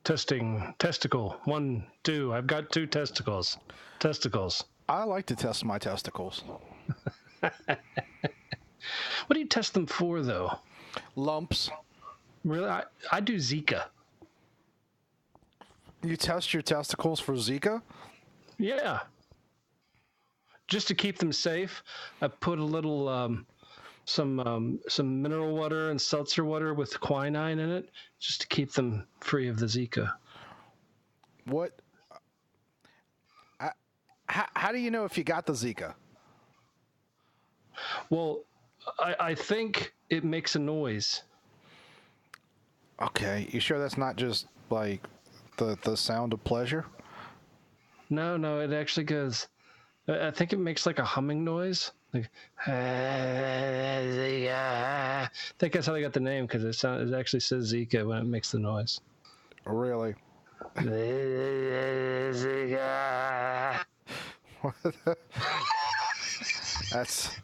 Testing. Testicle. 1, 2. I've got 2 testicles. Testicles. I like to test my testicles. What do you test them for, though? Lumps. Really? I do Zika. You test your testicles for Zika? Yeah. Just to keep them safe, I put a little some mineral water and seltzer water with quinine in it, just to keep them free of the Zika. What? How do you know if you got the Zika? Well, I think it makes a noise. Okay, you sure that's not just like the sound of pleasure? No, it actually goes. I think it makes like a humming noise. Like, I think that's how they got the name, because it actually says Zika when it makes the noise. Really? Zika. That's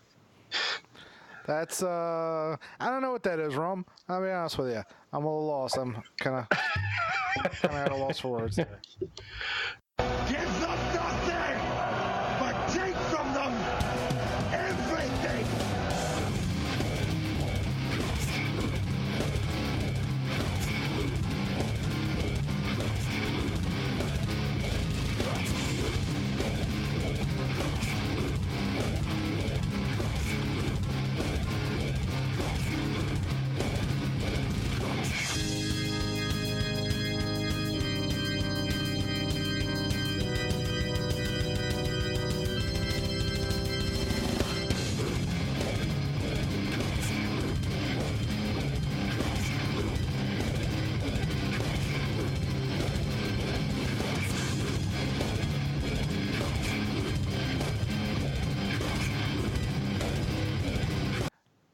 I don't know what that is, Rum. I'll be honest with you. I'm a little lost. I'm kind of at a loss for words there. Give them nothing, but take from them everything.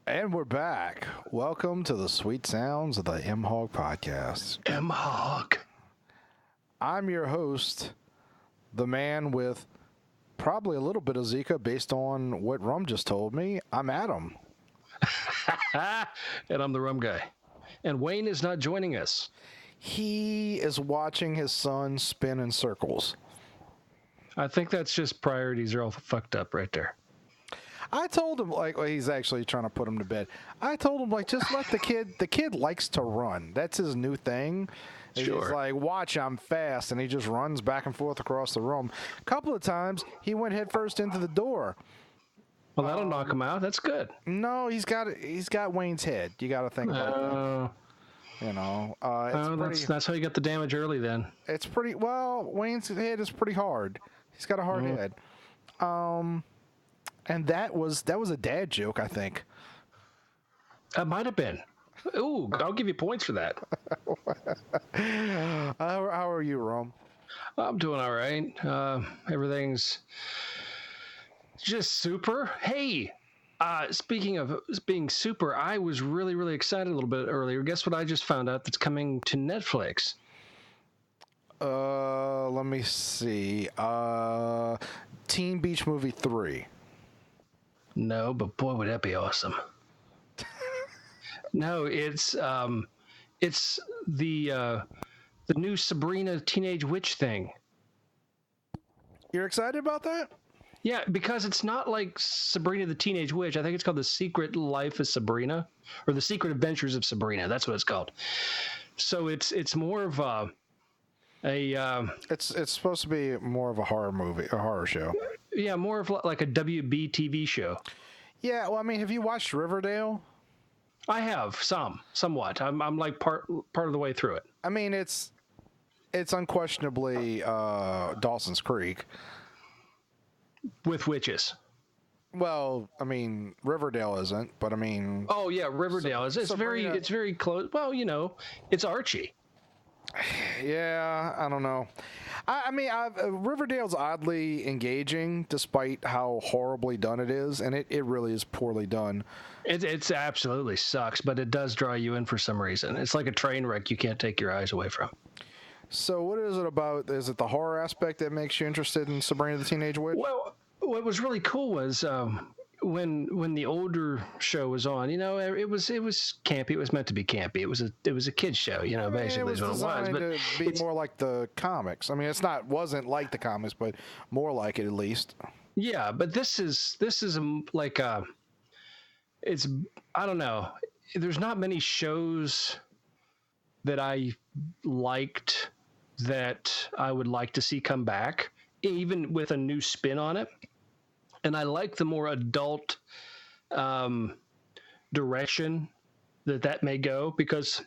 And we're back. Welcome to the sweet sounds of the MHOG podcast. MHOG. I'm your host, the man with probably a little bit of Zika based on what Rum just told me. I'm Adam. And I'm the Rum Guy. And Wayne is not joining us. He is watching his son spin in circles. I think that's just priorities are all fucked up right there. I told him, like, well, he's actually trying to put him to bed. I told him, like, just let the kid likes to run. That's his new thing. Sure. He's like, watch, I'm fast. And he just runs back and forth across the room. A couple of times, he went headfirst into the door. Well, that'll knock him out. That's good. No, he's got Wayne's head. You got to think about that. You know, that's how you get the damage early then. It's pretty, well, Wayne's head is pretty hard. He's got a hard head. And that was a dad joke, I think. It might have been. Ooh, I'll give you points for that. How are you, Rum? I'm doing all right. Everything's just super. Hey, speaking of being super, I was really, really excited a little bit earlier. Guess what I just found out that's coming to Netflix? Let me see. Teen Beach Movie 3. No, but boy, would that be awesome. No, it's the new Sabrina Teenage Witch thing. You're excited about that? Yeah, because it's not like Sabrina the Teenage Witch. I think it's called The Secret Life of Sabrina, or The Secret Adventures of Sabrina. That's what it's called. So it's more of it's supposed to be more of a horror movie, a horror show. Yeah, more of like a WB TV show. Yeah, well, I mean, have you watched Riverdale? I have somewhat. I'm like part of the way through it. I mean, it's unquestionably Dawson's Creek with witches. Well, I mean, Riverdale isn't, but I mean. Oh yeah, Riverdale is. It's very close. Well, you know, it's Archie. Yeah, I don't know. I mean, Riverdale's oddly engaging, despite how horribly done it is, and it really is poorly done. It's absolutely sucks, but it does draw you in for some reason. It's like a train wreck you can't take your eyes away from. So what is it about? Is it the horror aspect that makes you interested in Sabrina the Teenage Witch? Well, what was really cool was when the older show was on, it was campy. It was meant to be campy. It was a kids show, basically it was is what it was. designed But to be more like the comics. I mean, wasn't like the comics, but more like it at least. Yeah, but this is like it's, I don't know. There's not many shows that I liked that I would like to see come back, even with a new spin on it. And I like the more adult direction that may go, because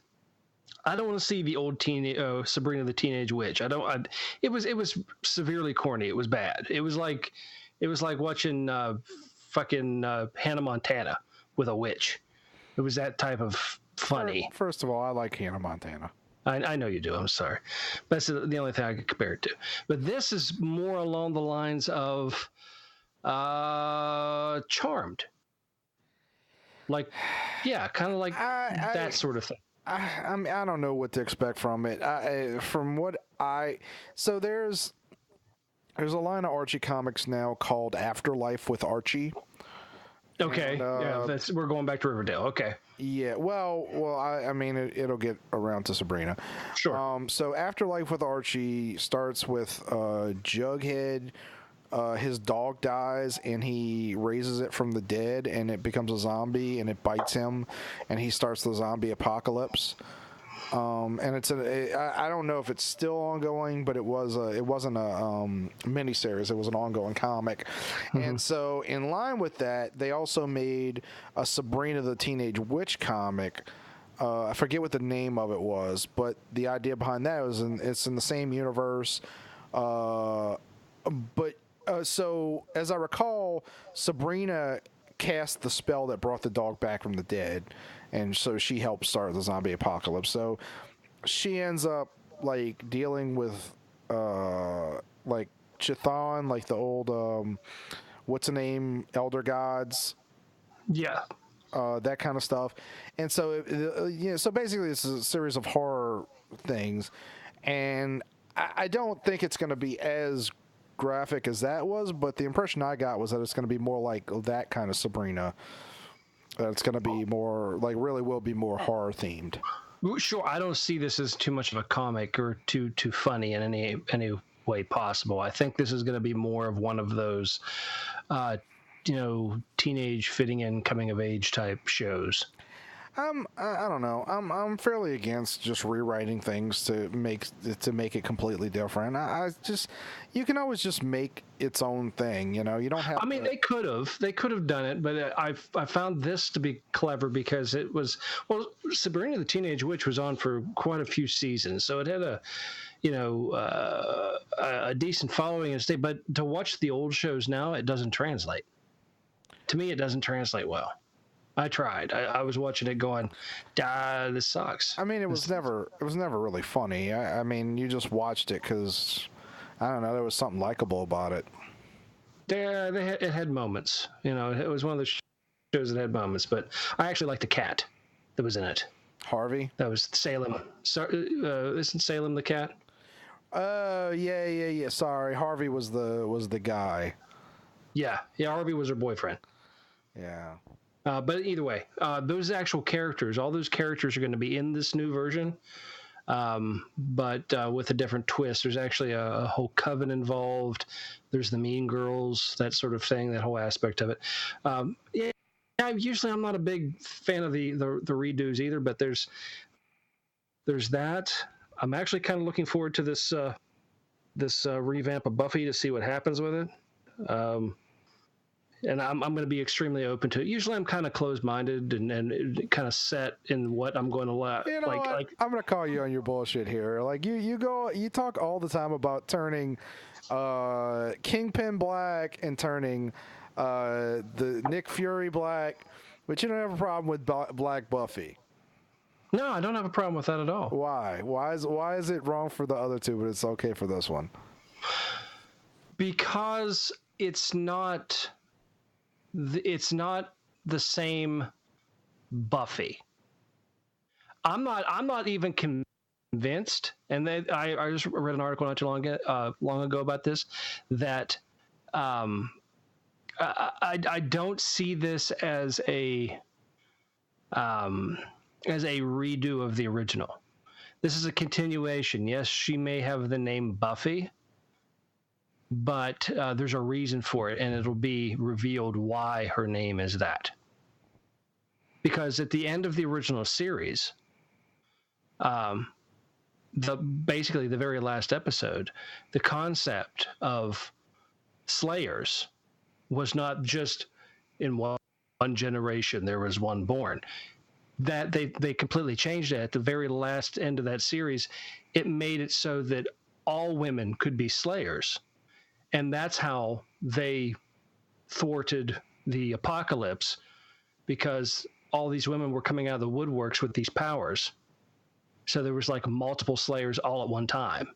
I don't want to see the old Sabrina the Teenage Witch. It was severely corny. It was bad. It was like watching fucking Hannah Montana with a witch. It was that type of funny. First of all, I like Hannah Montana. I know you do. I'm sorry. That's the only thing I could compare it to. But this is more along the lines of Charmed. Like, yeah, kind of like that sort of thing. I mean, I don't know what to expect from it. So there's a line of Archie comics now called Afterlife with Archie. Okay, and, we're going back to Riverdale. Okay. Yeah, well, I mean, it'll get around to Sabrina. Sure. So Afterlife with Archie starts with Jughead. His dog dies, and he raises it from the dead, and it becomes a zombie, and it bites him, and he starts the zombie apocalypse. And I don't know if it's still ongoing, but it wasn't a miniseries. It was an ongoing comic. Mm-hmm. And so in line with that, they also made a Sabrina the Teenage Witch comic. I forget what the name of it was, but the idea behind that was it's in the same universe. So as I recall, Sabrina cast the spell that brought the dog back from the dead, and so she helped start the zombie apocalypse. So she ends up like dealing with like Chthon, like the old what's the name, elder gods, that kind of stuff. And so so basically it's a series of horror things, and I don't think it's going to be as graphic as that was, but the impression I got was that it's going to be more like that kind of Sabrina. It's going to be more like, really will be more horror themed. Sure, I don't see this as too much of a comic or too funny in any way possible. I think this is going to be more of one of those teenage fitting in, coming of age type shows. I don't know. I'm fairly against just rewriting things to make it completely different. You can always just make its own thing. You don't have. I mean, they could have done it, but I found this to be clever because it was, Sabrina the Teenage Witch was on for quite a few seasons, so it had a decent following and state. But to watch the old shows now, it doesn't translate. To me, it doesn't translate well. I tried. I was watching it going, this sucks. I mean, it was never really funny. I mean, you just watched it because, I don't know, there was something likable about it. Yeah, it had moments. It was one of the shows that had moments, but I actually liked the cat that was in it. Harvey? That was Salem. Isn't Salem the cat? Yeah. Sorry, Harvey was the guy. Yeah, Harvey was her boyfriend. Yeah. But either way, those actual characters, all those characters are going to be in this new version, but with a different twist. There's actually a whole coven involved. There's the Mean Girls, that sort of thing, that whole aspect of it. Usually I'm not a big fan of the redos either, but there's that. I'm actually kind of looking forward to this revamp of Buffy to see what happens with it. And I'm going to be extremely open to it. Usually I'm kind of closed-minded and kind of set in what I'm going to like. I'm going to call you on your bullshit here. Like you talk all the time about turning Kingpin black and turning the Nick Fury black, but you don't have a problem with Black Buffy. No, I don't have a problem with that at all. Why? Why is it wrong for the other two, but it's okay for this one? Because it's not the same Buffy. I'm not even convinced, and I just read an article not too long ago about this, that I don't see this as a redo of the original. This is a continuation. Yes, she may have the name Buffy, but there's a reason for it, and it'll be revealed why her name is that. Because at the end of the original series, basically the very last episode, the concept of slayers was not just in one generation there was one born. That they completely changed it at the very last end of that series. It made it so that all women could be slayers, and that's how they thwarted the apocalypse, because all these women were coming out of the woodworks with these powers. So there was like multiple slayers all at one time,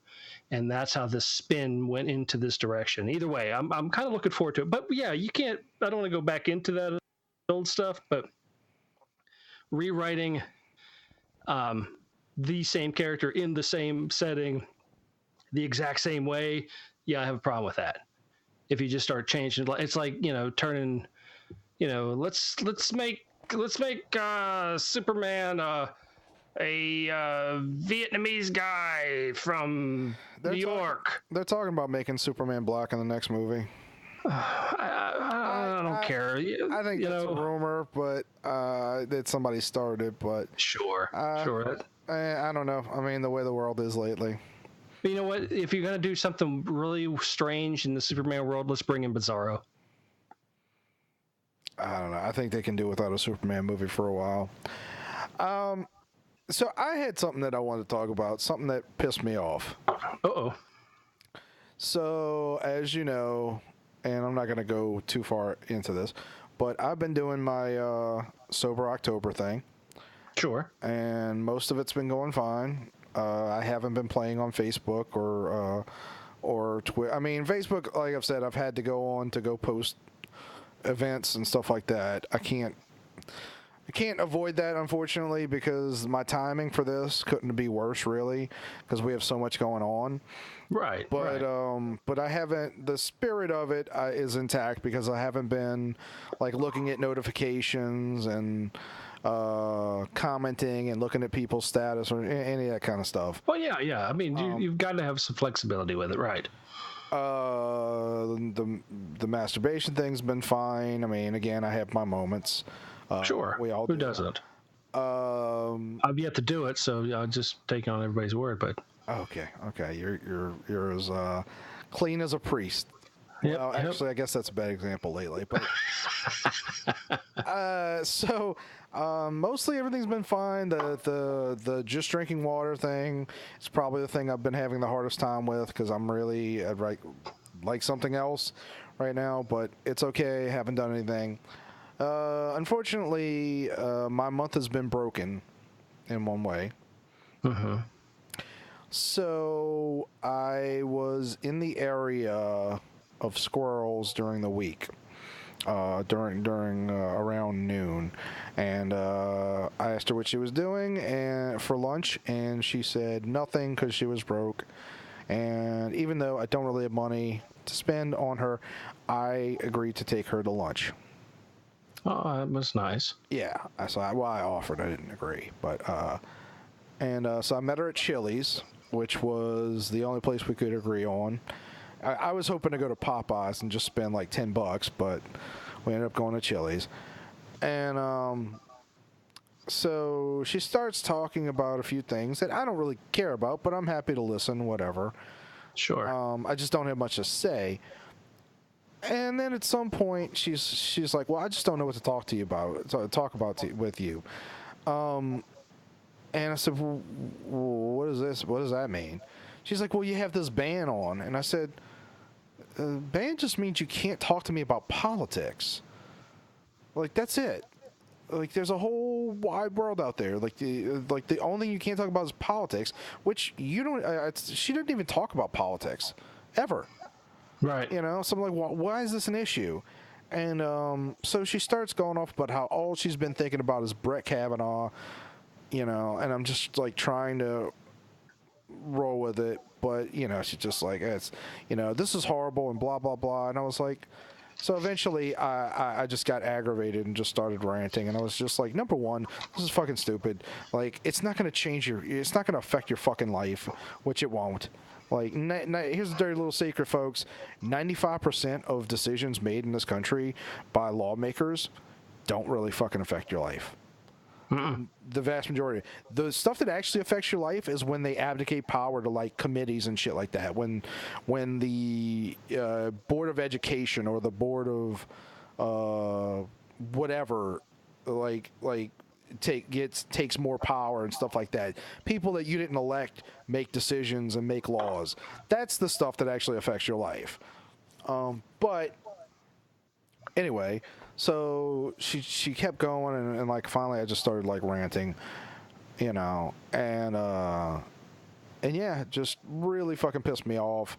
and that's how the spin went into this direction. Either way, I'm kind of looking forward to it. But yeah, you can't. I don't want to go back into that old stuff, but rewriting the same character in the same setting, the exact same way, yeah, I have a problem with that. If you just start changing, it's like turning, let's make Superman a Vietnamese guy from New York. They're talking about making Superman black in the next movie. I don't care. I think that's a rumor, but that somebody started. But sure. I don't know. I mean, the way the world is lately. But you know what? If you're gonna do something really strange in the Superman world, let's bring in Bizarro. I don't know. I think they can do without a Superman movie for a while. So I had something that I wanted to talk about, something that pissed me off. Uh-oh. So, as you know, and I'm not going to go too far into this, but I've been doing my Sober October thing. Sure. And most of it's been going fine. I haven't been playing on Facebook or Twitter. I mean, Facebook, like I've said, I've had to go on to go post events and stuff like that. I can't avoid that, unfortunately, because my timing for this couldn't be worse, really, because we have so much going on. Right. But right. But I haven't. The spirit of it is intact, because I haven't been like looking at notifications and commenting and looking at people's status or any of that kind of stuff. Well, yeah. I mean, you've got to have some flexibility with it, right? The masturbation thing's been fine. I mean, again, I have my moments. Sure. We all Who doesn't? I've yet to do it, so I'll just take on everybody's word. But okay, you're as clean as a priest. Yep, well, actually, I guess that's a bad example lately. But mostly everything's been fine. The just drinking water thing is probably the thing I've been having the hardest time with, because I'm really like something else right now. But it's okay. Haven't done anything. Unfortunately, my month has been broken in one way. Uh-huh. So I was in the area of squirrels during the week, during around noon, and I asked her what she was doing for lunch, and she said nothing because she was broke. And even though I don't really have money to spend on her, I agreed to take her to lunch. Oh, that was nice. Yeah, I offered. I didn't agree, but so I met her at Chili's, which was the only place we could agree on. I was hoping to go to Popeyes and just spend like $10, but we ended up going to Chili's. And so she starts talking about a few things that I don't really care about, but I'm happy to listen, whatever. Sure. I just don't have much to say. And then at some point, she's like, "Well, I just don't know what to talk with you." And I said, "Well, what is this? What does that mean?" She's like, "Well, you have this ban on," and I said, "Ban just means you can't talk to me about politics. Like, that's it. Like, there's a whole wide world out there. Like the only thing you can't talk about is politics, which you don't. She didn't even talk about politics ever." Right. So I'm like, why is this an issue? And so she starts going off about how all she's been thinking about is Brett Kavanaugh, and I'm just like trying to roll with it. But, she's just like, this is horrible and blah, blah, blah. And I was like, So eventually, I just got aggravated and just started ranting, and I was just like, number one, this is fucking stupid. Like, it's not going to change it's not going to affect your fucking life, which it won't. Like, here's a dirty little secret, folks. 95% of decisions made in this country by lawmakers don't really fucking affect your life. The vast majority. The stuff that actually affects your life is when they abdicate power to like committees and shit like that. When the board of education or the board of whatever takes more power and stuff like that. People that you didn't elect make decisions and make laws. That's the stuff that actually affects your life. But anyway, so she kept going and like finally I just started like ranting, you know, and yeah, just really fucking pissed me off.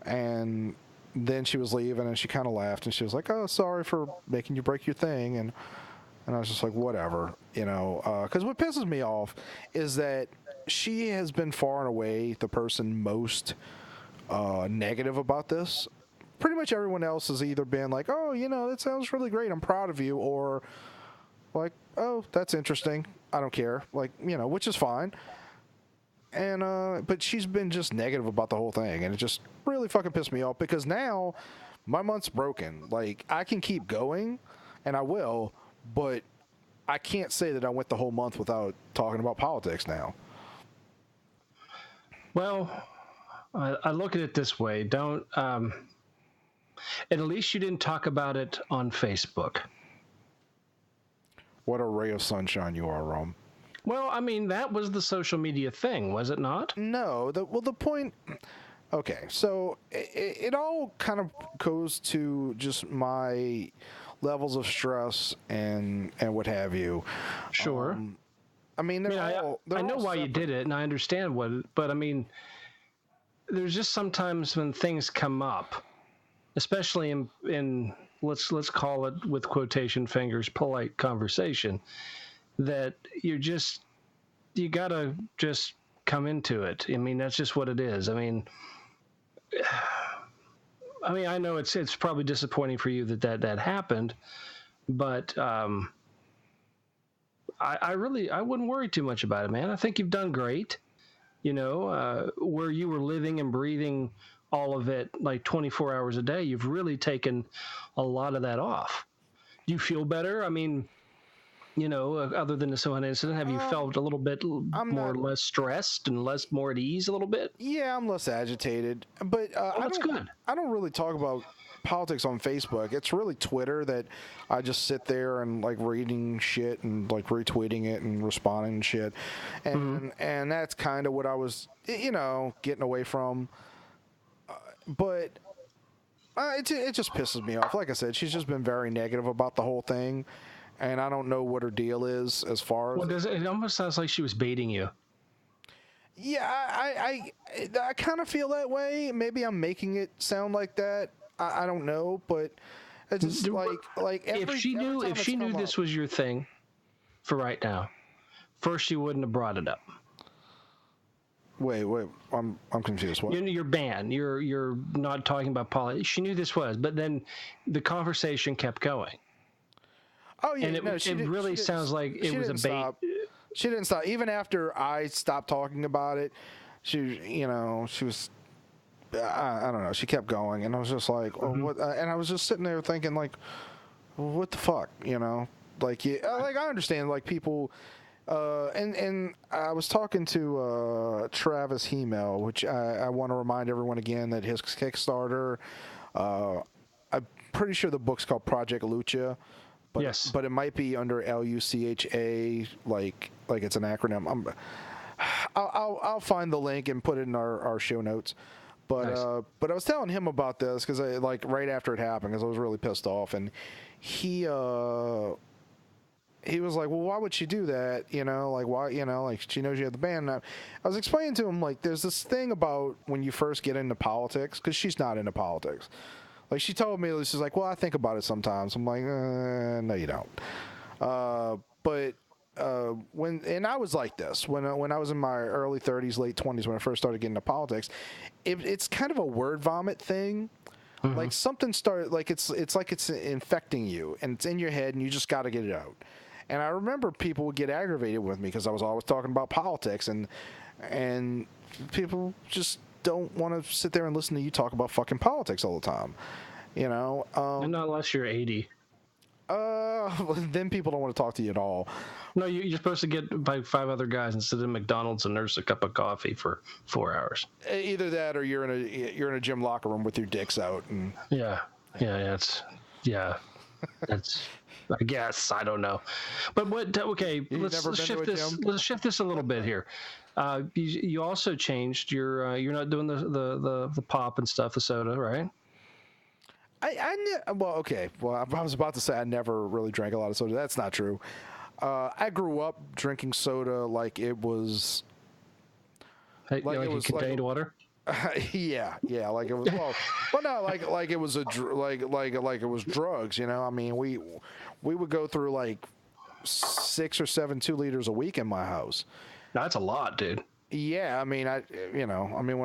And then she was leaving and she kind of laughed and she was like, "Oh, sorry for making you break your thing," and I was just like, whatever, you know, because what pisses me off is that she has been far and away the person most negative about this. Pretty much everyone else has either been like, "Oh, you know, that sounds really great, I'm proud of you," or like, "Oh, that's interesting, I don't care," like, you know, which is fine. And but she's been just negative about the whole thing, and it just really fucking pissed me off because now my month's broken. Like, I can keep going, and I will, but I can't say that I went the whole month without talking about politics now. Well, I look at it this way. Don't, at least you didn't talk about it on Facebook. What a ray of sunshine you are, Rum. Well, I mean, that was the social media thing, was it not? No. The point... Okay, so it all kind of goes to just my levels of stress and what have you. Sure. I mean, I know why you did it, and I understand but I mean, there's just sometimes when things come up, especially in let's call it with quotation fingers, polite conversation, that you gotta just come into it. I mean, that's just what it is. I mean, I know it's probably disappointing for you that happened, but I wouldn't worry too much about it, man. I think you've done great. You know, where you were living and breathing all of it like 24 hours a day, you've really taken a lot of that off. Do you feel better? I mean, you know, other than the Sohan incident, have you felt a little bit or less stressed and more at ease a little bit? Yeah, I'm less agitated, but that's good. I don't really talk about politics on Facebook. It's really Twitter that I just sit there and like reading shit and like retweeting it and responding and shit, and that's kind of what I was, you know, getting away from. But it just pisses me off. Like I said, she's just been very negative about the whole thing, and I don't know what her deal is as far as. It almost sounds like she was baiting you. Yeah, I kind of feel that way. Maybe I'm making it sound like that. I don't know, but it's just like if she knew this was your thing for right now, first she wouldn't have brought it up. Wait, I'm confused. What? You're banned. You're not talking about politics. She knew this was, but then the conversation kept going. Oh yeah, and it really sounds like it was a bait. She didn't stop. Even after I stopped talking about it, she was. I don't know. She kept going, and I was just like, "Oh, what?" And I was just sitting there thinking, like, "What the fuck?" You know, like, like I understand, like people. And I was talking to Travis Hymel, which I want to remind everyone again that his Kickstarter. I'm pretty sure the book's called Project Lucha. But, yes. But it might be under LUCHA, like it's an acronym. I'll find the link and put it in our show notes. But nice. But I was telling him about this because like right after it happened because I was really pissed off, and he was like, well, why would she do that? You know, like why? You know, like she knows you have the band. And I was explaining to him like there's this thing about when you first get into politics because she's not into politics. Like, she told me, she's like, well, I think about it sometimes. I'm like, no, you don't. But and I was like this, when I was in my early 30s, late 20s, when I first started getting into politics, it's kind of a word vomit thing. Like something started, like it's like it's infecting you, and it's in your head, and you just got to get it out. And I remember people would get aggravated with me because I was always talking about politics, and people just don't want to sit there and listen to you talk about fucking politics all the time, you know. And not unless you're 80. Then people don't want to talk to you at all. No, you're supposed to get by 5 other guys and sit in McDonald's and nurse a cup of coffee for 4 hours. Either that, or you're in a gym locker room with your dicks out. And That's I guess, I don't know. But what? Okay, let's shift this. Let's shift this a little bit here. You also changed your. You're not doing the pop and stuff, the soda, right? Well, okay. Well, I was about to say I never really drank a lot of soda. That's not true. I grew up drinking soda like it was. Like it contained water. Yeah, like it was. Well, no, like it was like it was drugs. You know, I mean, we would go through like 6 or 7 2-liters a week in my house. That's a lot, dude. Yeah, I mean, when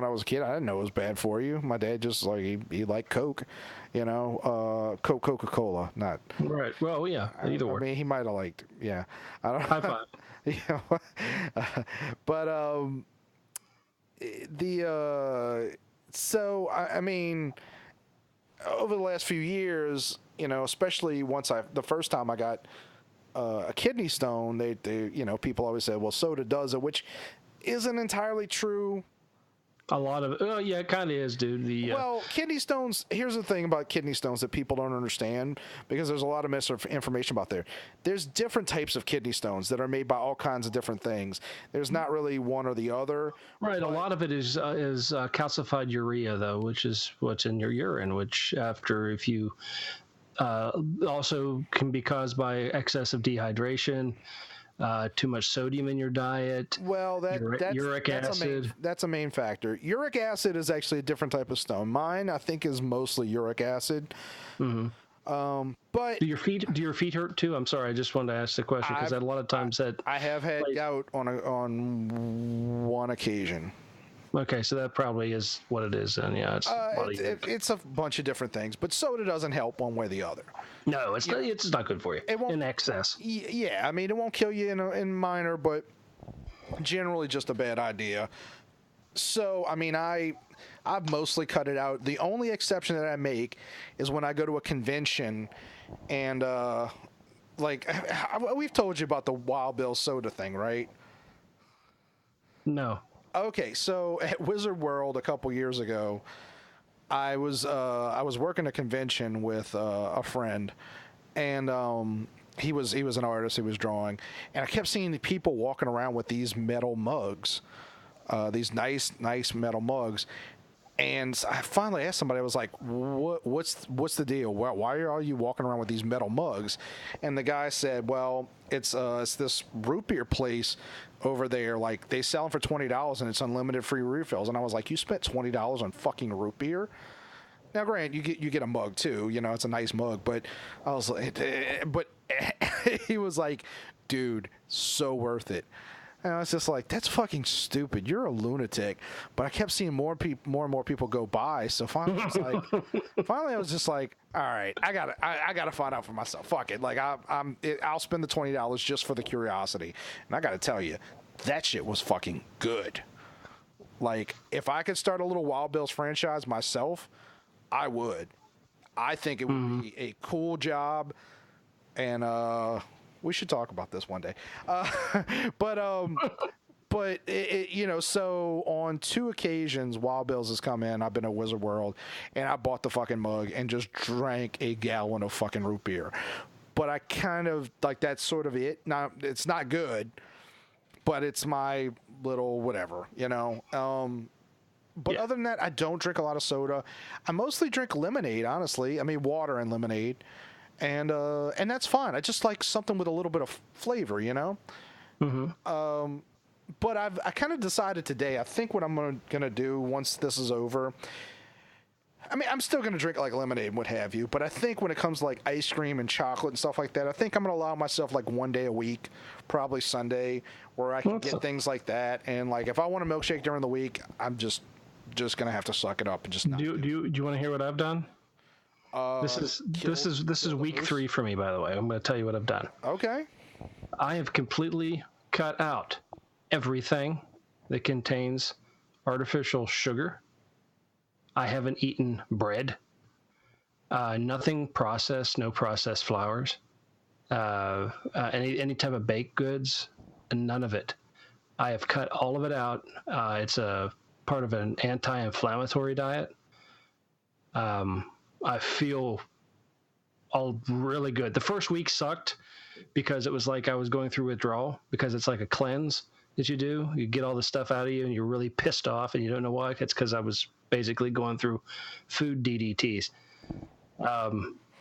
I was a kid, I didn't know it was bad for you. My dad just like he liked Coke, you know, Coca-Cola, not right. Well, yeah, either way. I mean, he might have liked, yeah. I don't. High five. Yeah, but so I mean, over the last few years, you know, especially the first time I got a kidney stone, they you know, people always say, well, soda does it, which isn't entirely true. A lot of it. Yeah, it kind of is, dude. Well, kidney stones, here's the thing about kidney stones that people don't understand, because there's a lot of misinformation about there. There's different types of kidney stones that are made by all kinds of different things. There's not really one or the other. Right. A lot of it is calcified urea, though, which is what's in your urine, which if you also can be caused by excessive dehydration. Too much sodium in your diet. Well, that's uric acid. That's a main factor. Uric acid is actually a different type of stone. Mine, I think, is mostly uric acid. Mm-hmm. But do your feet hurt too? I'm sorry, I just wanted to ask the question because a lot of times I have had gout on one occasion. Okay, so that probably is what it is then. Yeah, it's a bunch of different things, but soda doesn't help one way or the other. No, it's not good for you. It won't, in excess. Yeah, I mean, it won't kill you in minor, but generally just a bad idea. So, I mean, I've mostly cut it out. The only exception that I make is when I go to a convention and we've told you about the Wild Bill soda thing, right? No. Okay, so at Wizard World a couple years ago, I was working a convention with a friend, and he was an artist. He was drawing, and I kept seeing the people walking around with these metal mugs, these nice metal mugs. And I finally asked somebody, I was like, what's the deal? Why are you walking around with these metal mugs? And the guy said, well, it's this root beer place over there. Like, they sell them for $20 and it's unlimited free refills. And I was like, you spent $20 on fucking root beer? Now, granted, you get a mug too. You know, it's a nice mug. But I was like, but he was like, dude, so worth it. And I was just like, that's fucking stupid. You're a lunatic. But I kept seeing more and more people go by. So finally, I was just like, all right, I gotta find out for myself. Fuck it. Like I'll spend the $20 just for the curiosity. And I gotta tell you, that shit was fucking good. Like, if I could start a little Wild Bill's franchise myself, I would. I think it would be a cool job, and we should talk about this one day. But you know, so on 2 occasions, Wild Bill's has come in. I've been at Wizard World, and I bought the fucking mug and just drank a gallon of fucking root beer. But I kind of like, that's sort of it. Now, it's not good, but it's my little whatever, you know. But other than that, I don't drink a lot of soda. I mostly drink lemonade, honestly. I mean, water and lemonade. And that's fine. I just like something with a little bit of flavor, you know? Mm-hmm. But I kind of decided today, I think what I'm gonna do once this is over, I mean, I'm still gonna drink like lemonade and what have you, but I think when it comes to like ice cream and chocolate and stuff like that, I think I'm gonna allow myself like one day a week, probably Sunday, where I can get things like that. And like, if I want a milkshake during the week, I'm just gonna have to suck it up and just not. Do you want to hear what I've done? This is week 3 for me, by the way. I'm going to tell you what I've done. Okay. I have completely cut out everything that contains artificial sugar. I haven't eaten bread. Nothing processed, no processed flours. Any type of baked goods, none of it. I have cut all of it out. It's a part of an anti-inflammatory diet. I feel all really good. The first week sucked because it was like I was going through withdrawal, because it's like a cleanse that you do. You get all the stuff out of you and you're really pissed off and you don't know why. It's because I was basically going through food DDTs.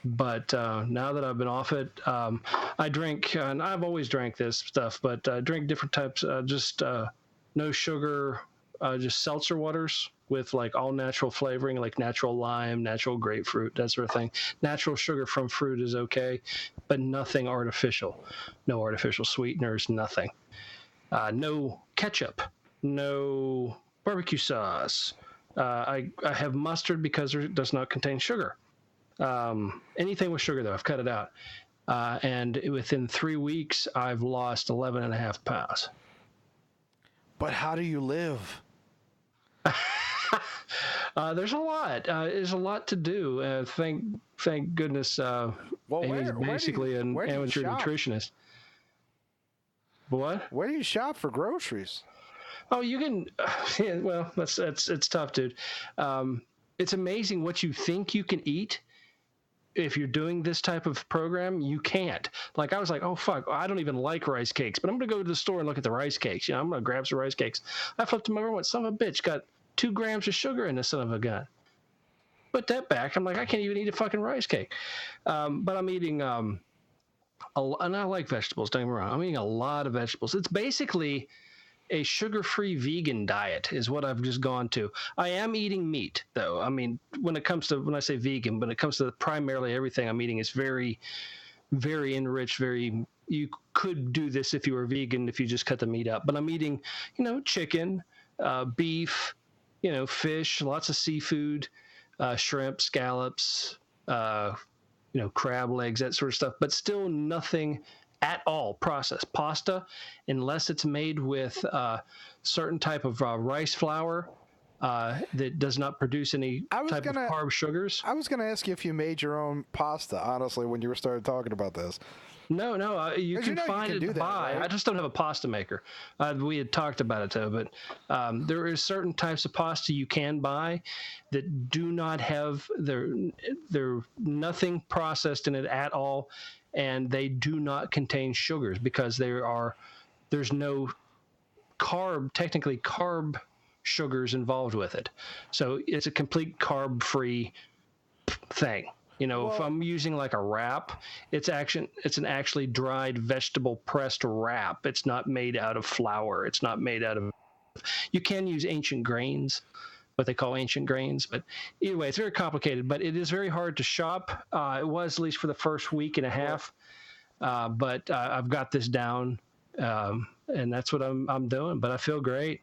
But now that I've been off it, I drink, and I've always drank this stuff, but drink different types, just no sugar, just seltzer waters with like all natural flavoring, like natural lime, natural grapefruit, that sort of thing. Natural sugar from fruit is okay, but nothing artificial. No artificial sweeteners, nothing. No ketchup, no barbecue sauce. I have mustard because it does not contain sugar. Anything with sugar, though, I've cut it out. And within 3 weeks, I've lost 11.5 pounds. But how do you live? There's a lot. There's a lot to do. Thank goodness. Amy's basically an amateur nutritionist. What? Where do you shop for groceries? Oh, you can. Yeah, well, it's tough, dude. It's amazing what you think you can eat. If you're doing this type of program, you can't. Like, I was like, oh, fuck, I don't even like rice cakes, but I'm going to go to the store and look at the rice cakes. I'm going to grab some rice cakes. I flipped them over and went, son of a bitch, got 2 grams of sugar in this son of a gun. Put that back. I'm like, I can't even eat a fucking rice cake. But I'm eating, and I like vegetables, don't get me wrong. I'm eating a lot of vegetables. It's basically a sugar-free vegan diet is what I've just gone to. I am eating meat, though. I mean, when I say vegan, when it comes to primarily everything I'm eating is very, very enriched, you could do this if you were vegan, if you just cut the meat out. But I'm eating, chicken, beef, fish, lots of seafood, shrimp, scallops, crab legs, that sort of stuff, but still nothing at all processed. Pasta, unless it's made with certain type of rice flour that does not produce any type of carb sugars. I was going to ask you if you made your own pasta, honestly, when you started talking about this. No, you can find it to buy. Right? I just don't have a pasta maker. We had talked about it, though, but there is certain types of pasta you can buy that do not have, they're nothing processed in it at all, and they do not contain sugars because there's no technically carb sugars involved with it. So it's a complete carb-free thing. If I'm using like a wrap, it's an actually dried vegetable pressed wrap. It's not made out of flour. It's not made out of. You can use ancient grains, what they call ancient grains, but either way, it's very complicated. But it is very hard to shop. It was, at least for the first week and a half. But I've got this down, and that's what I'm doing. But I feel great.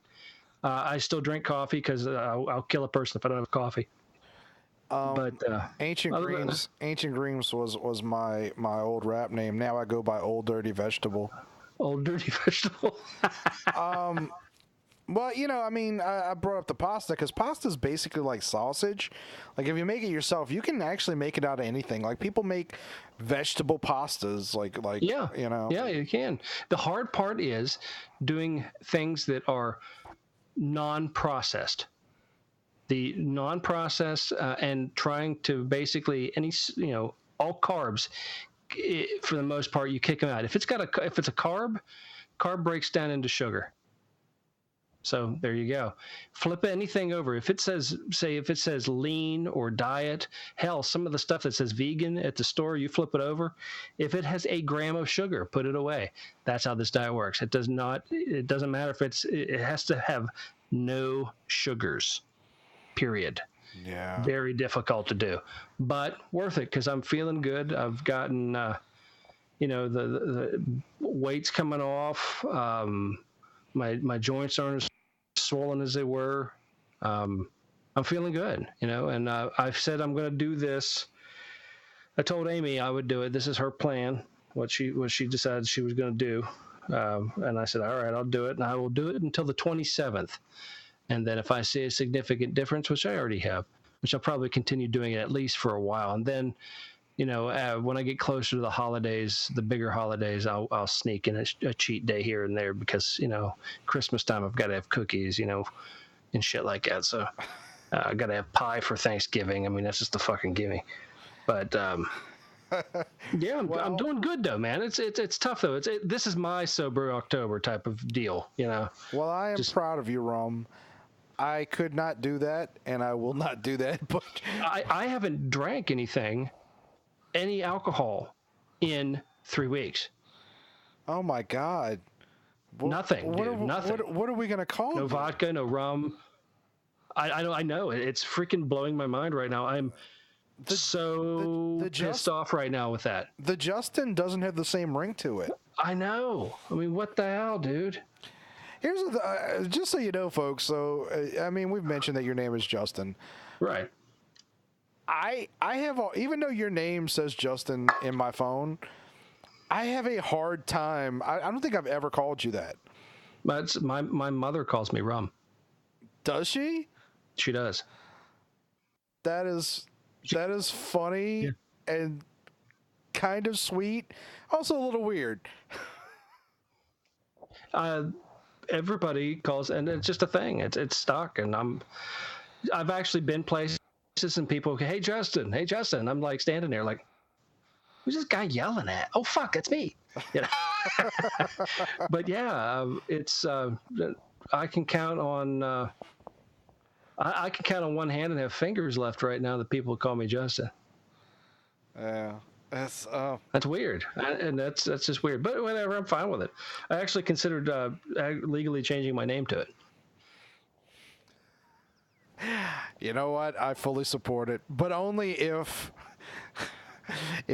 I still drink coffee because I'll kill a person if I don't have coffee. But Ancient Greens was my old rap name. Now I go by Old Dirty Vegetable. Old Dirty Vegetable. Well, I brought up the pasta because pasta is basically like sausage. Like, if you make it yourself, you can actually make it out of anything. Like, people make vegetable pastas, Yeah, you can. The hard part is doing things that are non-processed. The non-processed and trying to basically all carbs, for the most part, you kick them out. If it's a carb breaks down into sugar. So there you go. Flip anything over. If it says lean or diet, hell, some of the stuff that says vegan at the store, you flip it over. If it has 1 gram of sugar, put it away. That's how this diet works. It doesn't matter if it has to have no sugars. Period. Yeah. Very difficult to do, but worth it because I'm feeling good. I've gotten, the weight's coming off. My joints aren't as swollen as they were. I'm feeling good, and I've said I'm going to do this I told Amy I would do it. This is her plan. What she decided she was going to do. And I said, all right, I'll do it, and I will do it until the 27th. And then if I see a significant difference, which I already have, which I'll probably continue doing it at least for a while, and then, when I get closer to the holidays, the bigger holidays, I'll sneak in a cheat day here and there because, Christmas time I've got to have cookies, and shit like that. So I got to have pie for Thanksgiving. I mean, that's just a fucking gimme. But yeah, I'm doing good though, man. It's tough though. This is my sober October type of deal, Well, I am proud of you, Rum. I could not do that, and I will not do that. But I haven't drank any alcohol in 3 weeks. Oh my God! Nothing, dude. Nothing. What are we gonna call? No vodka, no rum. I know it's freaking blowing my mind right now. I'm so pissed off right now with that. The Justin doesn't have the same ring to it. I know. I mean, what the hell, dude? Here's just so you know, folks. So, I mean, we've mentioned that your name is Justin. Right. I have, even though your name says Justin in my phone, I have a hard time. I don't think I've ever called you that. But my mother calls me Rum. Does she? She does. That is funny and kind of sweet. Also a little weird. Everybody calls, and it's just a thing. It's stuck, and I've actually been places and people, hey Justin, and I'm like standing there like, who's this guy yelling at? Oh fuck, it's me. But yeah, it's I can count on I can count on one hand and have fingers left right now that people call me Justin. Yeah. That's weird, and that's just weird. But whatever, I'm fine with it. I actually considered legally changing my name to it. You know what? I fully support it, but only if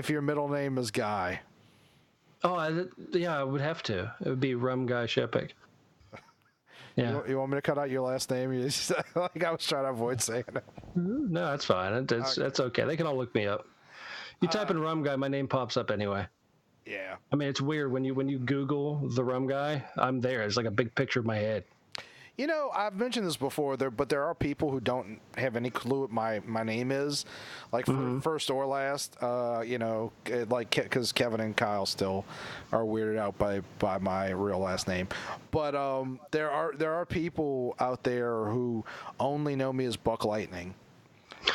your middle name is Guy. Oh, yeah, I would have to. It would be Rum Guy Shepik. Yeah. You want me to cut out your last name? Like I was trying to avoid saying it. No, that's fine. That's okay. They can all look me up. You type in Rum Guy, my name pops up anyway. Yeah. I mean, it's weird when you Google the Rum Guy, I'm there. It's like a big picture of my head. I've mentioned this before, but there are people who don't have any clue what my name is, like first or last. Like because Kevin and Kyle still are weirded out by my real last name. But there are people out there who only know me as Buck Lightning.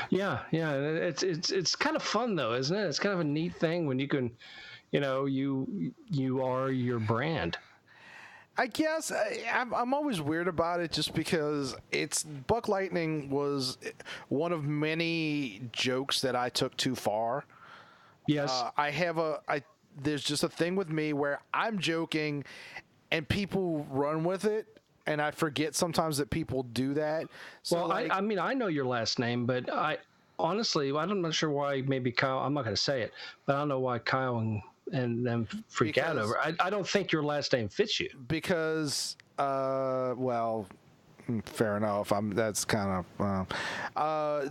Yeah, it's kind of fun though, isn't it? It's kind of a neat thing when you can, you are your brand. I guess I'm always weird about it just because Buck Lightning was one of many jokes that I took too far. Yes. There's just a thing with me where I'm joking and people run with it. And I forget sometimes that people do that. So well, I mean, I know your last name, but honestly, I'm not sure why maybe Kyle, I'm not going to say it, but I don't know why Kyle and them freak out over. I don't think your last name fits you. Because, well, fair enough. That's kind of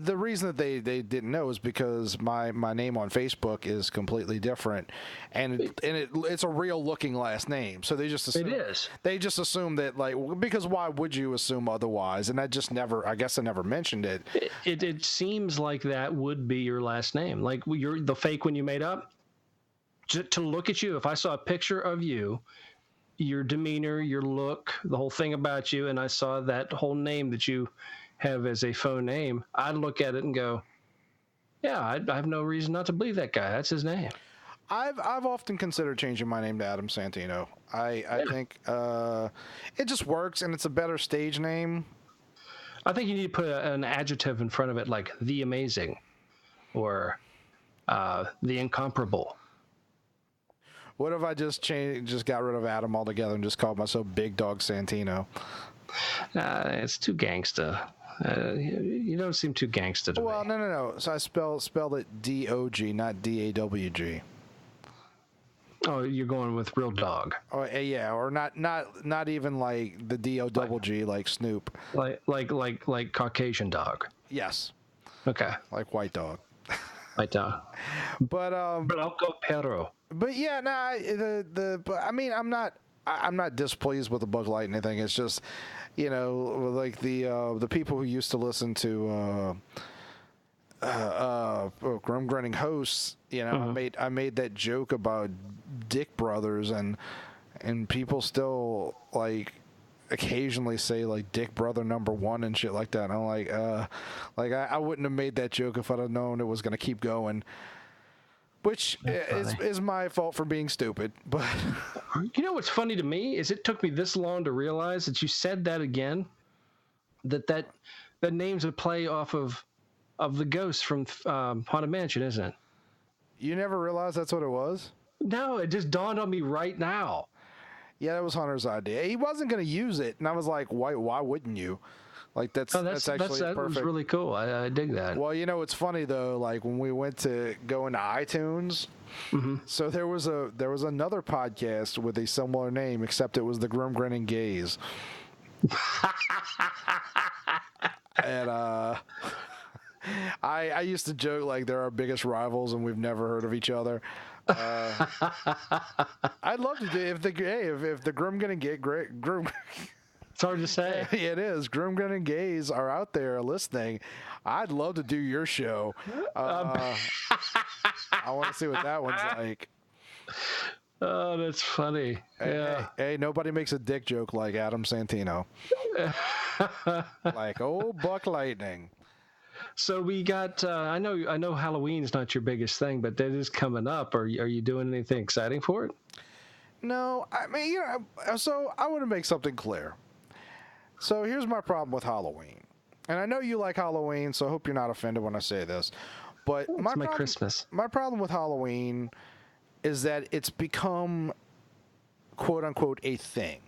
the reason that they didn't know is because my name on Facebook is completely different, and it's a real looking last name. So they just assume, it is. They just assume that because why would you assume otherwise? And I guess I never mentioned it. It seems like that would be your last name, like you're the fake one you made up. To look at you, if I saw a picture of you, your demeanor, your look, the whole thing about you, and I saw that whole name that you have as a phone name, I'd look at it and go, yeah, I have no reason not to believe that guy. That's his name. I've often considered changing my name to Adam Santino. I think it just works, and it's a better stage name. I think you need to put an adjective in front of it, like the amazing or the incomparable. What if I just got rid of Adam altogether and just called myself Big Dog Santino? It's too gangsta. You don't seem too gangsta to me. Well, no. So I spelled it D-O-G, not D-A-W-G. Oh, you're going with real dog. Oh, yeah, or not even like the D-O-double-G, like Snoop. Like Caucasian dog. Yes. Okay. Like white dog. But Blanco Perro. But yeah, but I mean, I'm not displeased with the Bug Light and anything. It's just, like the people who used to listen to Grim Grinning Hosts, I made that joke about Dick Brothers, and people still like occasionally say like Dick Brother #1 and shit like that. And I'm like I wouldn't have made that joke if I'd have known it was going to keep going. Which is my fault for being stupid, but you know what's funny to me is it took me this long to realize that you said that again, that name's a play off of the ghost from Haunted Mansion, isn't it? You never realized that's what it was? No, it just dawned on me right now. Yeah, that was Hunter's idea. He wasn't going to use it, and I was like, why wouldn't you? Like, that's actually perfect. That was really cool. I dig that. Well, it's funny though. Like when we went to go into iTunes, so there was another podcast with a similar name, except it was the Grim Grinning Gays. And I used to joke like they're our biggest rivals and we've never heard of each other. I'd love to do if the Grim Grinning Grim. It's hard to say. It is. Grim Grinning Gays are out there listening. I'd love to do your show. I want to see what that one's like. Oh, that's funny. Hey, nobody makes a dick joke like Adam Santino. Like, Buck Lightning. So we got. I know Halloween's not your biggest thing, but that is coming up. Are you doing anything exciting for it? No, I mean, so I want to make something clear. So here's my problem with Halloween. And I know you like Halloween, so I hope you're not offended when I say this. But it's my Christmas. My problem with Halloween is that it's become, quote unquote, a thing.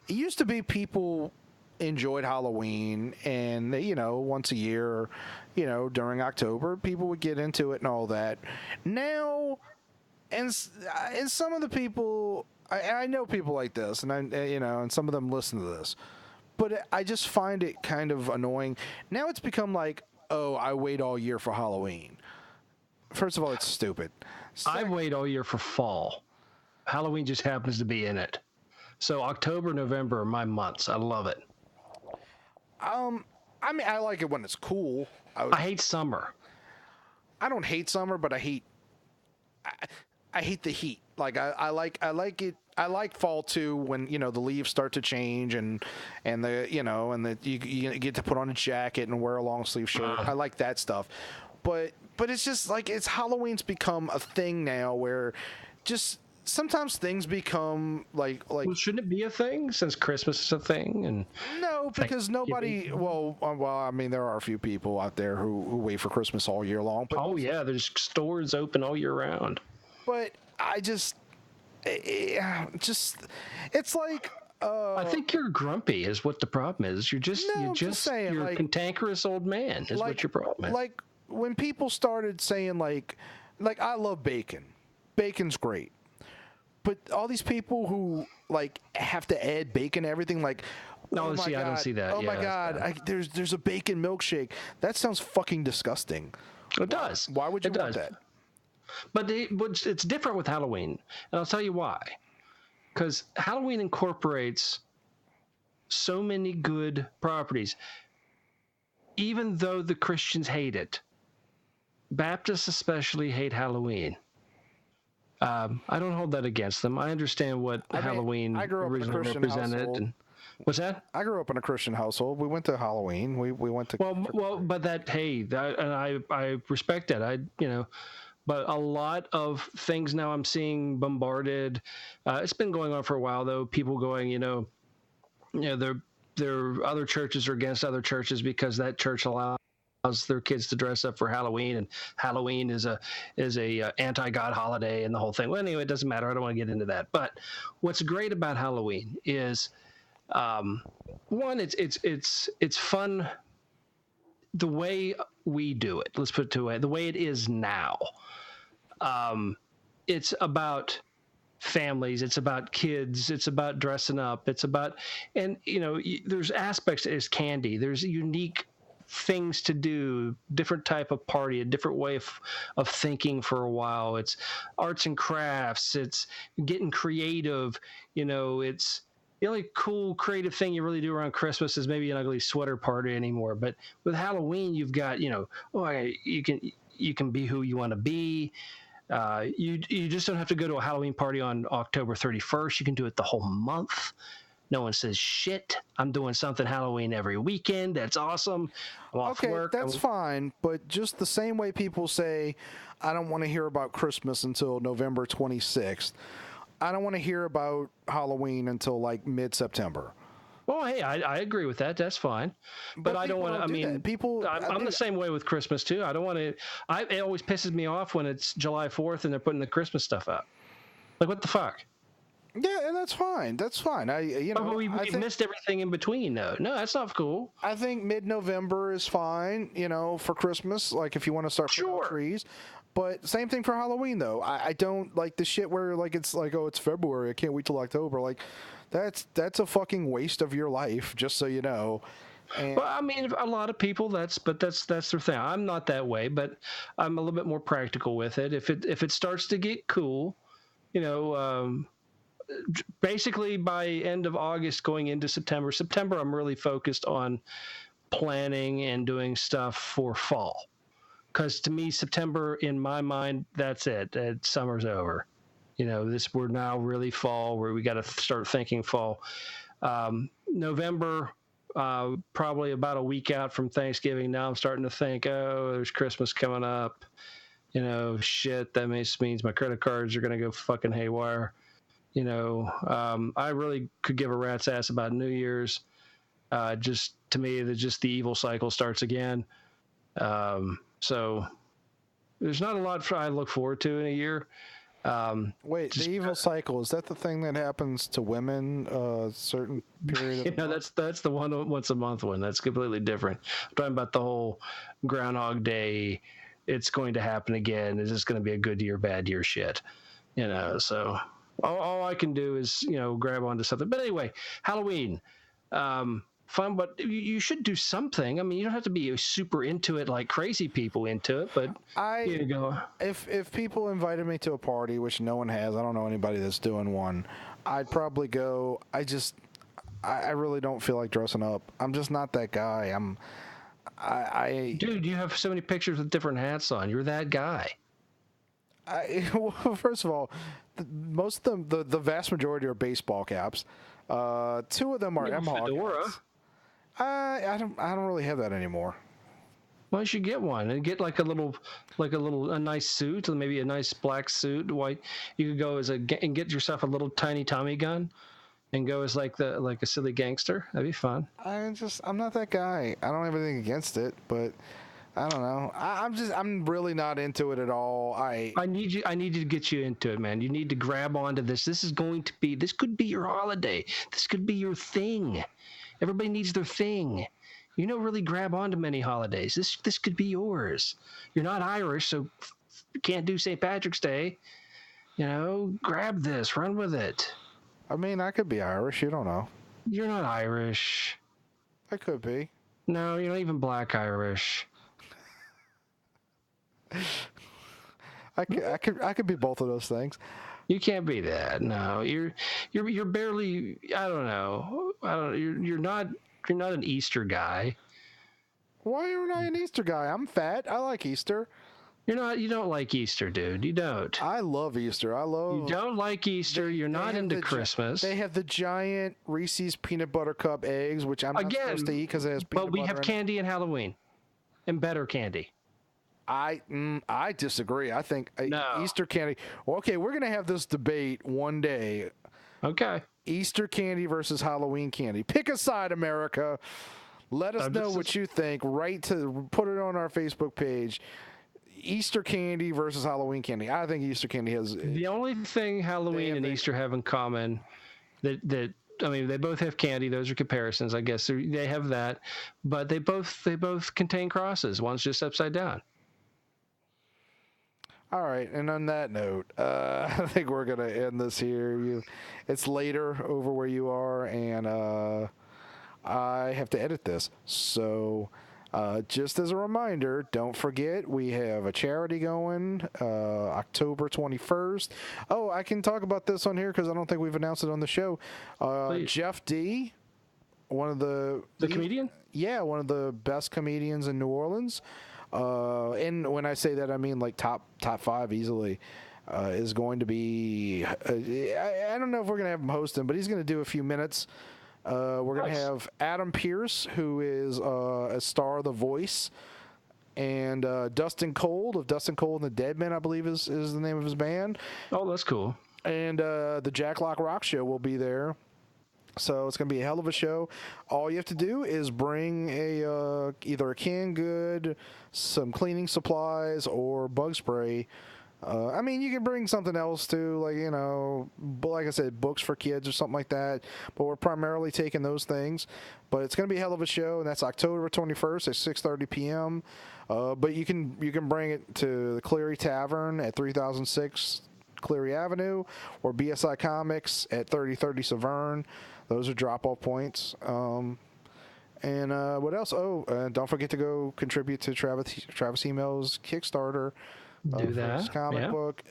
It used to be people enjoyed Halloween, and once a year, during October, people would get into it and all that. Now, and some of the people, I know people like this, and and some of them listen to this. But I just find it kind of annoying. Now it's become like, I wait all year for Halloween. First of all, it's stupid. I wait all year for fall. Halloween just happens to be in it. So October, November are my months. I love it. I mean, I like it when it's cool. I hate summer. I don't hate summer, but I hate the heat. Like I like it. I like fall too, when the leaves start to change and you get to put on a jacket and wear a long sleeve shirt. I like that stuff, but it's just like Halloween's become a thing now where just sometimes things become like. Well, shouldn't it be a thing since Christmas is a thing? And no, because nobody. Well, I mean, there are a few people out there who wait for Christmas all year long. But there's stores open all year round. But I just. It's like I think you're grumpy is what the problem is. You're a cantankerous old man is what your problem is. Like when people started saying like I love bacon. Bacon's great. But all these people who like have to add bacon to everything, like I don't see that. Oh my God, there's a bacon milkshake. That sounds fucking disgusting. It does. Why would you want that? But it's different with Halloween, and I'll tell you why. Because Halloween incorporates so many good properties. Even though the Christians hate it, Baptists especially hate Halloween. I don't hold that against them. I understand what Halloween originally represented. What's that? I grew up in a Christian household. We went to Halloween. We went to but I respect that. But a lot of things now I'm seeing bombarded. It's been going on for a while, though. People going, there are other churches are against other churches because that church allows their kids to dress up for Halloween, and Halloween is a anti-God holiday and the whole thing. Well, anyway, it doesn't matter. I don't want to get into that. But what's great about Halloween is, one, it's fun. The way we do it, let's put it to the way it is now. It's about families, it's about kids, it's about dressing up, it's about, and there's aspects as candy. There's unique things to do, different type of party, a different way of thinking for a while. It's arts and crafts. It's getting creative. It's the only cool creative thing you really do around Christmas is maybe an ugly sweater party anymore. But with Halloween, you've got, you can be who you want to be. You just don't have to go to a Halloween party on October 31st. You can do it the whole month. No one says shit. I'm doing something Halloween every weekend. That's awesome. I'm off work. That's fine. But just the same way people say, I don't want to hear about Christmas until November 26th. I don't want to hear about Halloween until like mid-September. Oh, hey, I agree with that. That's fine. But I don't want to, I'm the same way with Christmas too. I don't want to, it always pisses me off when it's July 4th and they're putting the Christmas stuff up. Like, what the fuck? Yeah, and that's fine. That's fine. But we missed everything in between, though. No, that's not cool. I think mid-November is fine, for Christmas, like if you want to start putting out trees. But same thing for Halloween, though. I don't like the shit where like it's like, oh, it's February, I can't wait till October. Like, that's a fucking waste of your life, just so you know. And well, I mean, a lot of people, that's their thing. I'm not that way, but I'm a little bit more practical with it. If it starts to get cool, basically by end of August going into September, I'm really focused on planning and doing stuff for fall. Because to me, September, in my mind, that's it. Summer's over. We're now really fall, where we got to start thinking fall. November, probably about a week out from Thanksgiving. Now I'm starting to think, oh, there's Christmas coming up. Shit, that means my credit cards are going to go fucking haywire. I really could give a rat's ass about New Year's. Just to me, the evil cycle starts again. So there's not a lot I look forward to in a year. Wait, the evil cycle, is that the thing that happens to women a certain period of that's the one once a month one. That's completely different. I'm talking about the whole Groundhog Day, it's going to happen again. Is this going to be a good year, bad year shit? So all I can do is, grab onto something. But anyway, Halloween. Fun, but you should do something. I mean, you don't have to be super into it like crazy people into it, but you go. If people invited me to a party, which no one has, I don't know anybody that's doing one, I'd probably go. I really don't feel like dressing up. I'm just not that guy. Dude, you have so many pictures with different hats on. You're that guy. Well, first of all, most of them, the vast majority are baseball caps. Two of them are MHOG. I don't really have that anymore. Well, you should get one and get like a nice suit, maybe a nice black suit, white. You could go and get yourself a little tiny Tommy gun, and go as like a silly gangster. That'd be fun. I'm not that guy. I don't have anything against it, but I don't know. I'm really not into it at all. I need you to get you into it, man. You need to grab onto this. This could be your holiday. This could be your thing. Everybody needs their thing. You don't really grab onto many holidays. This could be yours. You're not Irish, so you can't do St. Patrick's Day. Grab this, run with it. I mean, I could be Irish. You don't know. You're not Irish. I could be. No, you're not even Black Irish. I could be both of those things. You can't be that. No, you're barely. I don't know. You're not an Easter guy. Why aren't I an Easter guy? I'm fat. I like Easter. You're not. You don't like Easter, dude. You don't. I love Easter. You don't like Easter. You're not into Christmas. They have the giant Reese's peanut butter cup eggs, which I'm not supposed to eat because it has peanut butter. But we have candy in Halloween, and better candy. I disagree. I think Easter candy. Well, okay, we're gonna have this debate one day. Okay. Easter candy versus Halloween candy. Pick a side, America. Let us know what you think. Put it on our Facebook page. Easter candy versus Halloween candy. I think Easter candy has the only thing Halloween and Easter have in common that I mean, they both have candy. Those are comparisons, I guess. They have that, but they both contain crosses. One's just upside down. All right, and on that note, I think we're going to end this here. It's later over where you are, and I have to edit this. So Just as a reminder, don't forget we have a charity going October 21st. Oh, I can talk about this on here because I don't think we've announced it on the show. Jeff D., one of the comedian? Yeah, one of the best comedians in New Orleans. And when I say that, I mean like top 5 easily. Is going to be, I don't know if we're going to have him hosting, but he's going to do a few minutes. We're going to have Adam Pierce, who is a star of The Voice, and Dustin Cold of Dustin Cold and the Deadmen, I believe is the name of his band. Oh, that's cool. And the Jack Lock Rock Show will be there. So it's going to be a hell of a show. All you have to do is bring either a canned good, some cleaning supplies, or bug spray. I mean, you can bring something else too, like, you know, like I said, books for kids or something like that. But we're primarily taking those things. But it's going to be a hell of a show, and that's October 21st at 6:30 p.m. But you can bring it to the Cleary Tavern at 3006 Cleary Avenue, or BSI Comics at 3030 Severn. Those are drop-off points. And what else? Don't forget to go contribute to Travis Hymel's Kickstarter. Do that. His comic book.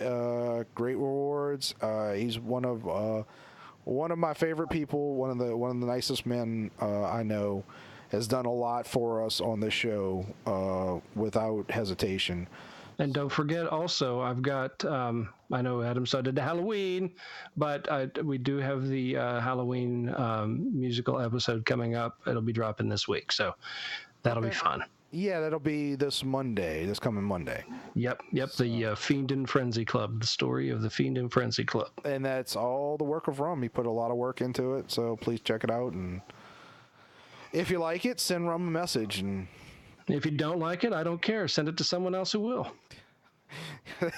Great rewards. He's one of my favorite people. One of the nicest men I know. Has done a lot for us on this show without hesitation. And don't forget, also, I've got, I know Adam started the Halloween, but we do have the Halloween musical episode coming up. It'll be dropping this week, so that'll be fun. Yeah, that'll be this coming Monday. Yep, the Fiend and Frenzy Club, the story of the Fiend and Frenzy Club. And that's all the work of Rum. He put a lot of work into it, so please check it out. And if you like it, send Rum a message. And if you don't like it, I don't care. Send it to someone else who will.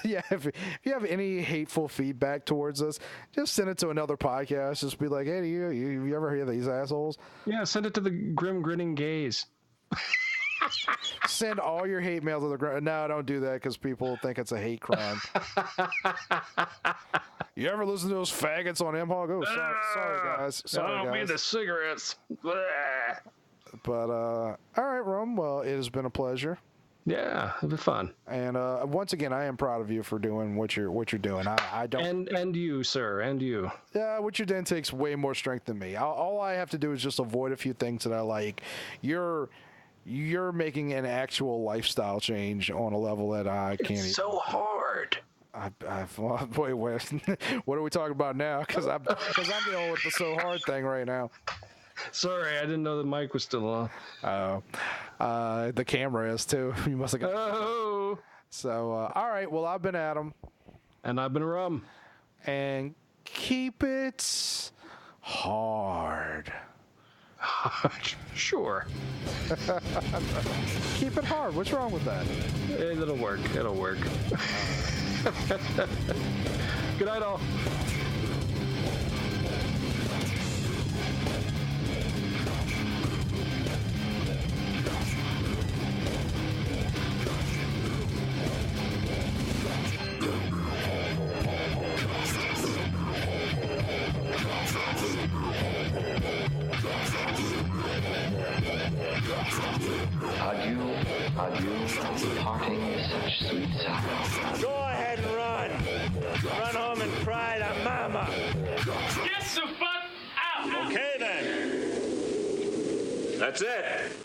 Yeah, if you have any hateful feedback towards us, just send it to another podcast. Just be like, hey, you ever hear these assholes? Yeah, send it to the Grim Grinning Gays. Send all your hate mail to the ground. No, don't do that because people think it's a hate crime. You ever listen to those faggots on MHOG? Oh, sorry guys. Sorry, guys. I don't mean the cigarettes. But, all right, Rum. Well, it has been a pleasure. Yeah, it'll be fun. And once again, I am proud of you for doing what you're doing. I don't. And you, sir, and you. Yeah, what you're doing takes way more strength than me. All I have to do is just avoid a few things that I like. You're making an actual lifestyle change on a level that I can't. It's so hard. Wait, what are we talking about now? Because I'm dealing with the so hard thing right now. Sorry, I didn't know the mic was still on. The camera is too. You must have got. Oh. So, all right. Well, I've been Adam, and I've been Rum, and keep it hard. Sure. Keep it hard. What's wrong with that? It'll work. Good night, all. Adieu, parting with such sweet sorrow. Go ahead and run. Run home and cry to mama. Get the fuck out! Okay then. That's it.